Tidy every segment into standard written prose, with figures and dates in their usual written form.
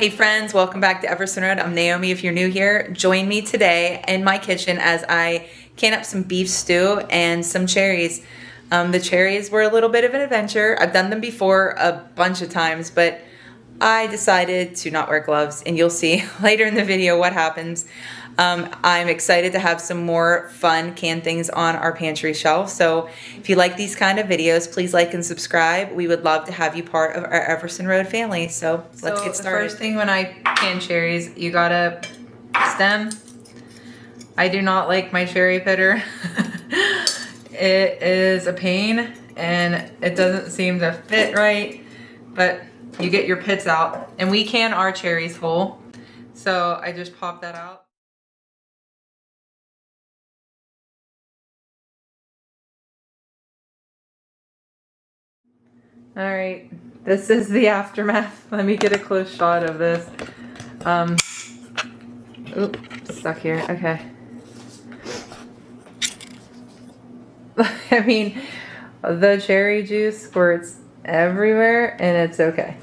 Hey friends, welcome back to Everson Road. I'm Naomi if you're new here. Join me today in my kitchen as I can up some beef stew and some cherries. The cherries were a little bit of an adventure. I've done them before a bunch of times, but I decided to not wear gloves, and you'll see later in the video what happens. I'm excited to have some more fun canned things on our pantry shelf. So if you like these kind of videos, please like and subscribe. We would love to have you part of our Everson Road family. So let's get started. The first thing when I can cherries, you gotta stem. I do not like my cherry pitter. It is a pain and it doesn't seem to fit right, but you get your pits out. And we can our cherries whole. So I just pop that out. All right, this is the aftermath. Let me get a close shot of this. Oops, stuck here, okay. I mean, the cherry juice squirts everywhere and it's okay.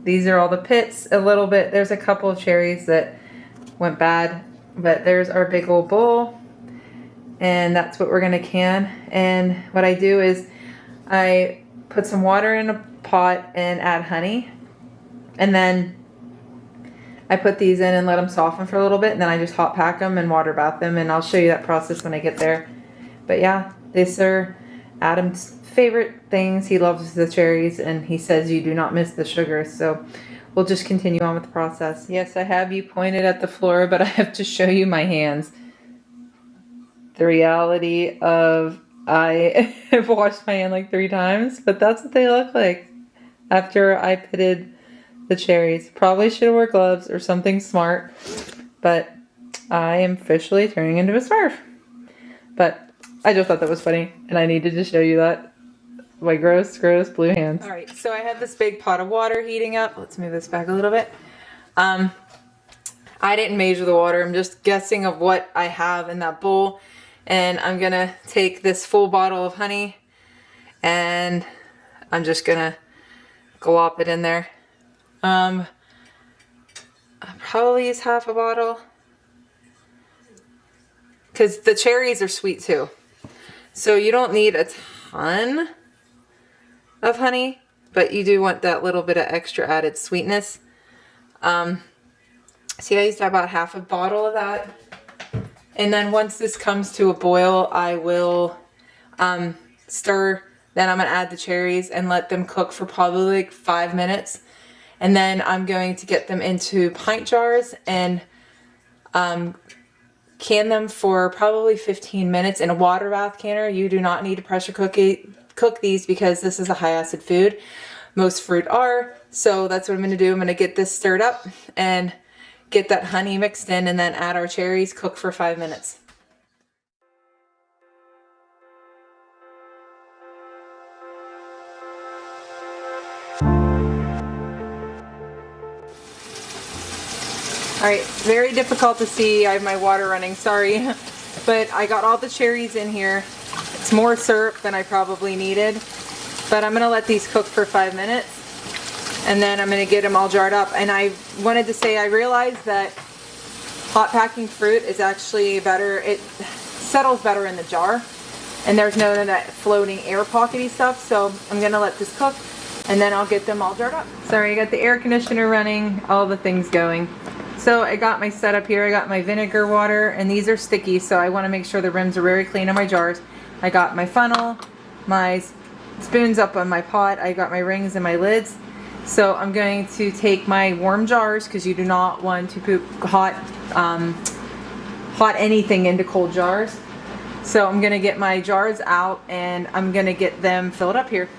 These are all the pits, a little bit. There's a couple of cherries that went bad, but there's our big old bowl and that's what we're gonna can. And what I do is I put some water in a pot and add honey, and then I put these in and let them soften for a little bit, and then I just hot pack them and water bath them, and I'll show you that process when I get there. But yeah, these are Adam's favorite things. He loves the cherries and he says you do not miss the sugar, so we'll just continue on with the process. Yes, I have you pointed at the floor, but I have to show you my hands. The reality of I have washed my hand like 3 times, but that's what they look like after I pitted the cherries. Probably should have worn gloves or something smart, but I am officially turning into a Smurf. But I just thought that was funny, and I needed to show you that. My gross blue hands. All right, so I have this big pot of water heating up. Let's move this back a little bit. I didn't measure the water. I'm just guessing of what I have in that bowl. And I'm gonna take this full bottle of honey and I'm just gonna glop it in there. I'll probably use half a bottle because the cherries are sweet too. So you don't need a ton of honey, but you do want that little bit of extra added sweetness. See, I used about half a bottle of that. And then once this comes to a boil, I will stir. Then I'm going to add the cherries and let them cook for probably like 5 minutes. And then I'm going to get them into pint jars and can them for probably 15 minutes in a water bath canner. You do not need to pressure cook these because this is a high acid food. Most fruit are. So that's what I'm going to do. I'm going to get this stirred up and get that honey mixed in and then add our cherries, cook for 5 minutes. All right, very difficult to see. I have my water running, sorry. But I got all the cherries in here. It's more syrup than I probably needed. But I'm gonna let these cook for 5 minutes. And then I'm going to get them all jarred up. And I wanted to say I realized that hot packing fruit is actually better. It settles better in the jar. And there's none of that floating air pockety stuff. So I'm going to let this cook. And then I'll get them all jarred up. Sorry, I got the air conditioner running. All the things going. So I got my setup here. I got my vinegar water. And these are sticky. So I want to make sure the rims are very clean on my jars. I got my funnel. My spoons up on my pot. I got my rings and my lids. So I'm going to take my warm jars because you do not want to put hot anything into cold jars. So I'm going to get my jars out and I'm going to get them filled up here.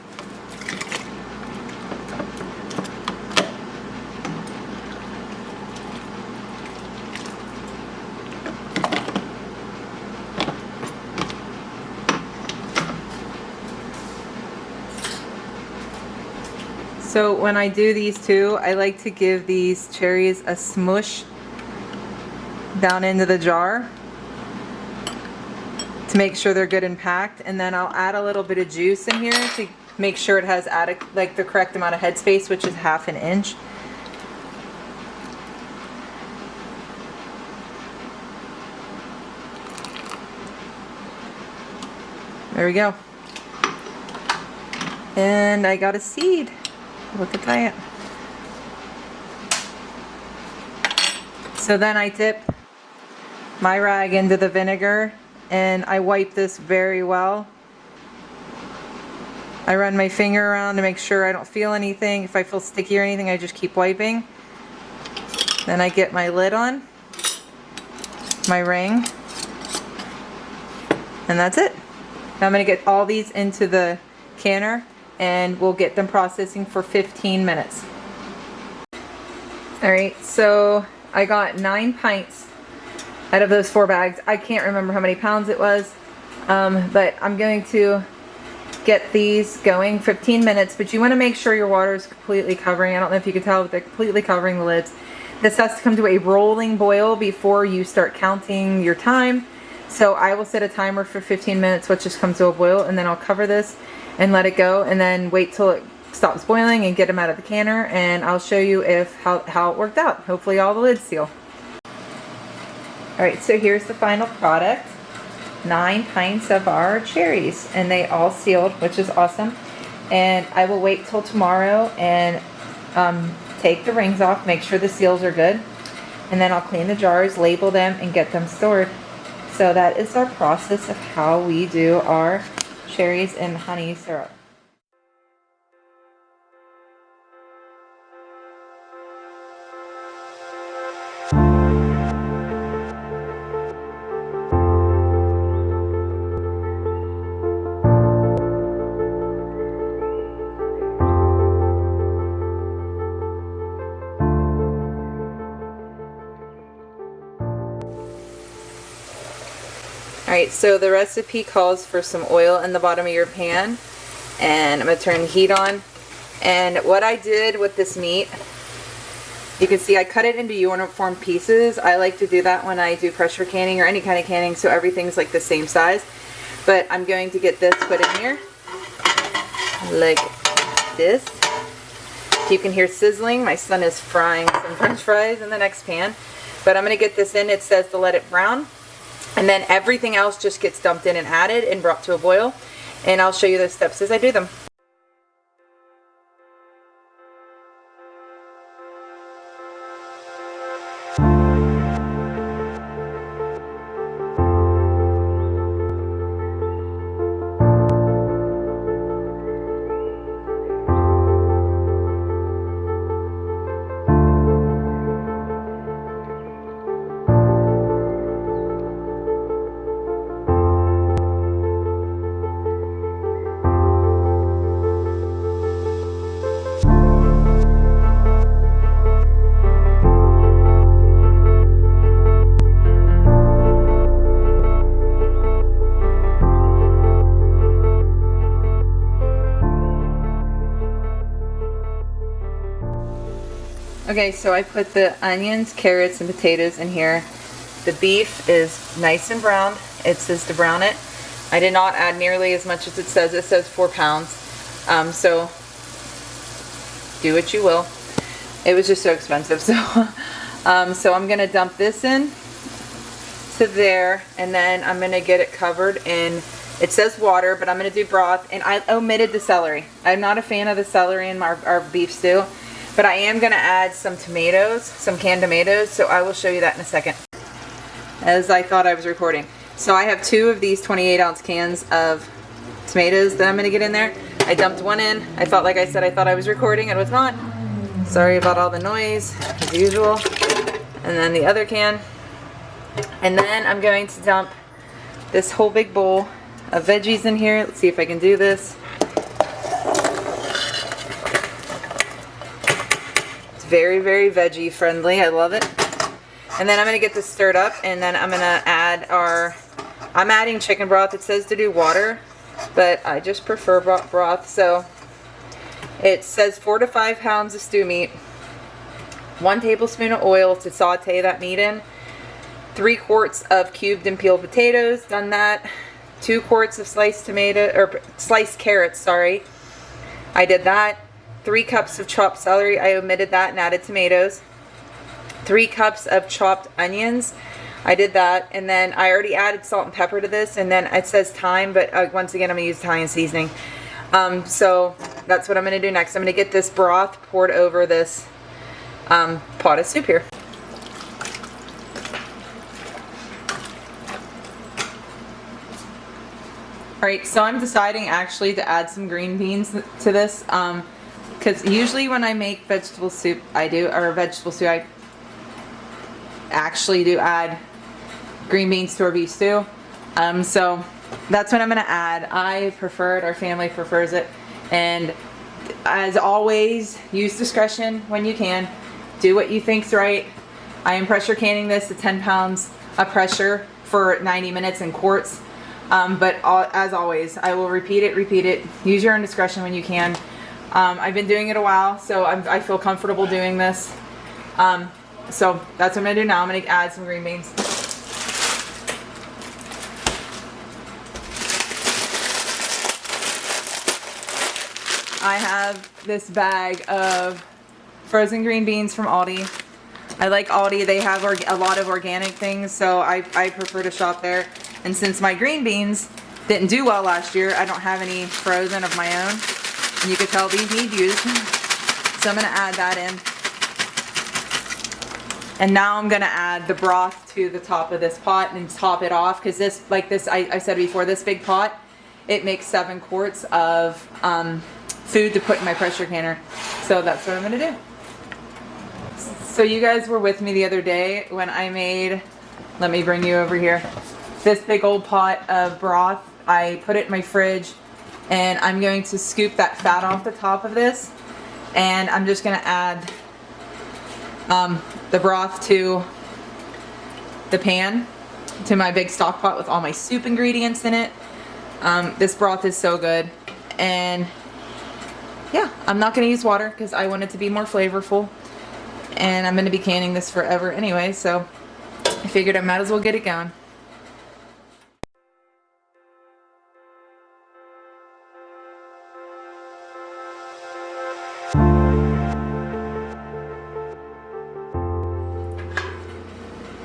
So when I do these two, I like to give these cherries a smush down into the jar to make sure they're good and packed. And then I'll add a little bit of juice in here to make sure it has the correct amount of headspace, which is 1/2 inch. There we go. And I got a seed. Look at that. So then I dip my rag into the vinegar and I wipe this very well. I run my finger around to make sure I don't feel anything. If I feel sticky or anything, I just keep wiping. Then I get my lid on, my ring, and that's it. Now I'm going to get all these into the canner and we'll get them processing for 15 minutes. Alright, so I got 9 pints out of those 4 bags. I can't remember how many pounds it was, but I'm going to get these going 15 minutes, but you want to make sure your water is completely covering. I don't know if you can tell, but they're completely covering the lids. This has to come to a rolling boil before you start counting your time. So I will set a timer for 15 minutes, which just comes to a boil, and then I'll cover this and let it go, and then wait till it stops boiling and get them out of the canner, and I'll show you how it worked out. Hopefully all the lids seal. Alright, so here's the final product. 9 pints of our cherries, and they all sealed, which is awesome. And I will wait till tomorrow and take the rings off, make sure the seals are good, and then I'll clean the jars, label them, and get them stored. So that is our process of how we do our cherries and honey syrup. Alright, so the recipe calls for some oil in the bottom of your pan, and I'm going to turn the heat on. And what I did with this meat, you can see I cut it into uniform pieces. I like to do that when I do pressure canning or any kind of canning, so everything's like the same size. But I'm going to get this put in here, like this. You can hear sizzling. My son is frying some french fries in the next pan. But I'm going to get this in. It says to let it brown. And then everything else just gets dumped in and added and brought to a boil. And I'll show you the steps as I do them. Okay, so I put the onions, carrots, and potatoes in here. The beef is nice and browned. It says to brown it. I did not add nearly as much as it says. It says 4 pounds. So do what you will. It was just so expensive. So, so I'm going to dump this in to there, and then I'm going to get it covered in, it says water, but I'm going to do broth. And I omitted the celery. I'm not a fan of the celery in our beef stew. But I am going to add some tomatoes, some canned tomatoes, so I will show you that in a second. As I thought I was recording. So I have 2 of these 28-ounce cans of tomatoes that I'm going to get in there. I dumped one in. I felt like I said I thought I was recording. It was not. Sorry about all the noise, as usual. And then the other can. And then I'm going to dump this whole big bowl of veggies in here. Let's see if I can do this. Very, very veggie friendly. I love it. And then I'm going to get this stirred up, and then I'm going to add I'm adding chicken broth. It says to do water, but I just prefer broth. So it says 4 to 5 pounds of stew meat, 1 tablespoon of oil to saute that meat in, 3 quarts of cubed and peeled potatoes, done that, 2 quarts of sliced carrots, sorry. I did that. 3 cups of chopped celery. I omitted that and added tomatoes. 3 cups of chopped onions. I did that, and then I already added salt and pepper to this, and then it says thyme, but once again, I'm gonna use Italian seasoning. So that's what I'm gonna do next. I'm gonna get this broth poured over this pot of soup here. Alright, so I'm deciding actually to add some green beans to this, because usually when I make vegetable soup, I actually do add green beans to our beef stew. So that's what I'm going to add. I prefer it, our family prefers it, and as always, use discretion when you can. Do what you think's right. I am pressure canning this to 10 pounds of pressure for 90 minutes in quarts. But as always, I will repeat it. Use your own discretion when you can. I've been doing it a while, so I feel comfortable doing this. So that's what I'm going to do now. I'm going to add some green beans. I have this bag of frozen green beans from Aldi. I like Aldi. They have a lot of organic things, so I prefer to shop there. And since my green beans didn't do well last year, I don't have any frozen of my own. And you can tell these need use. So I'm going to add that in. And now I'm going to add the broth to the top of this pot and top it off. Because I said before, this big pot, it makes 7 quarts of food to put in my pressure canner. So that's what I'm going to do. So you guys were with me the other day when I made, let me bring you over here, this big old pot of broth. I put it in my fridge, and I'm going to scoop that fat off the top of this, and I'm just going to add the broth to the pan, to my big stock pot with all my soup ingredients in it. This broth is so good, and yeah, I'm not going to use water because I want it to be more flavorful, and I'm going to be canning this forever anyway, so I figured I might as well get it going.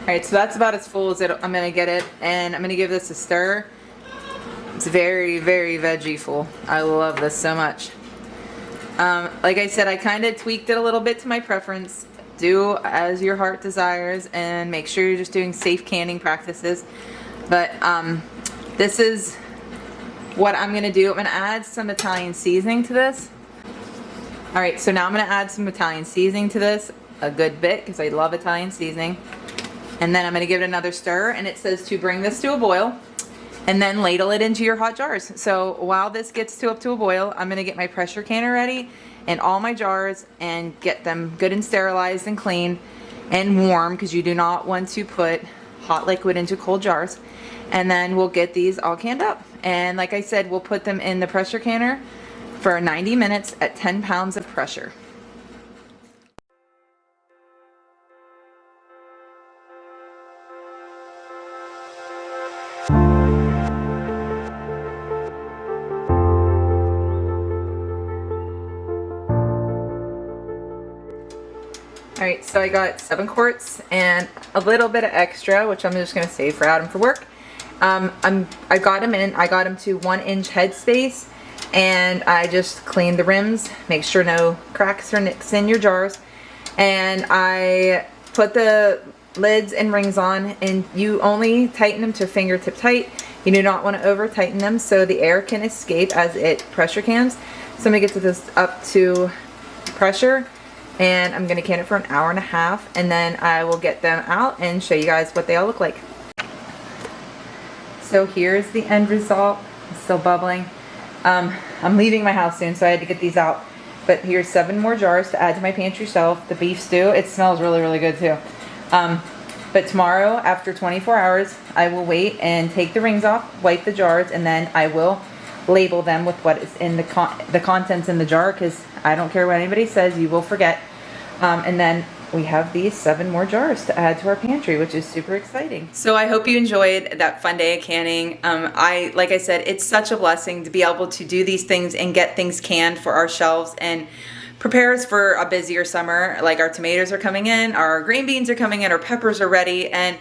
Alright, so that's about as full as I'm going to get it, and I'm going to give this a stir. It's very, very veggie full. I love this so much. Like I said, I kind of tweaked it a little bit to my preference. Do as your heart desires, and make sure you're just doing safe canning practices. But this is what I'm going to do. I'm going to add some Italian seasoning to this. Alright, so now I'm going to add some Italian seasoning to this, a good bit, because I love Italian seasoning. And then I'm going to give it another stir, and it says to bring this to a boil and then ladle it into your hot jars. So while this gets up to a boil, I'm going to get my pressure canner ready and all my jars and get them good and sterilized and clean and warm, because you do not want to put hot liquid into cold jars. And then we'll get these all canned up. And like I said, we'll put them in the pressure canner for 90 minutes at 10 pounds of pressure. Alright, so I got 7 quarts and a little bit of extra, which I'm just going to save for Adam for work. I got them to 1-inch head space, and I just cleaned the rims, make sure no cracks or nicks in your jars, and I put the lids and rings on, and you only tighten them to fingertip tight. You do not want to over tighten them so the air can escape as it pressure cans. So I'm going to get to this up to pressure, and I'm going to can it for an hour and a half, and then I will get them out and show you guys what they all look like. So here's the end result. It's still bubbling. I'm leaving my house soon, so I had to get these out. But here's 7 more jars to add to my pantry shelf. The beef stew, it smells really, really good too. But tomorrow, after 24 hours, I will wait and take the rings off, wipe the jars, and then I will label them with what is in the contents in the jar, because I don't care what anybody says, you will forget. And then we have these 7 more jars to add to our pantry, which is super exciting. So I hope you enjoyed that fun day of canning. Like I said, it's such a blessing to be able to do these things and get things canned for our shelves and prepare us for a busier summer. Like our tomatoes are coming in, our green beans are coming in, our peppers are ready, and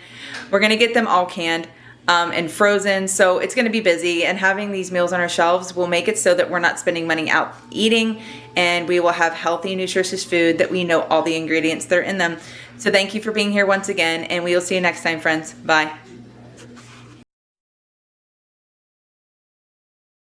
we're gonna get them all canned and frozen. So it's gonna be busy, and having these meals on our shelves will make it so that we're not spending money out eating, and we will have healthy, nutritious food that we know all the ingredients that are in them. So thank you for being here once again, and we will see you next time, friends. Bye.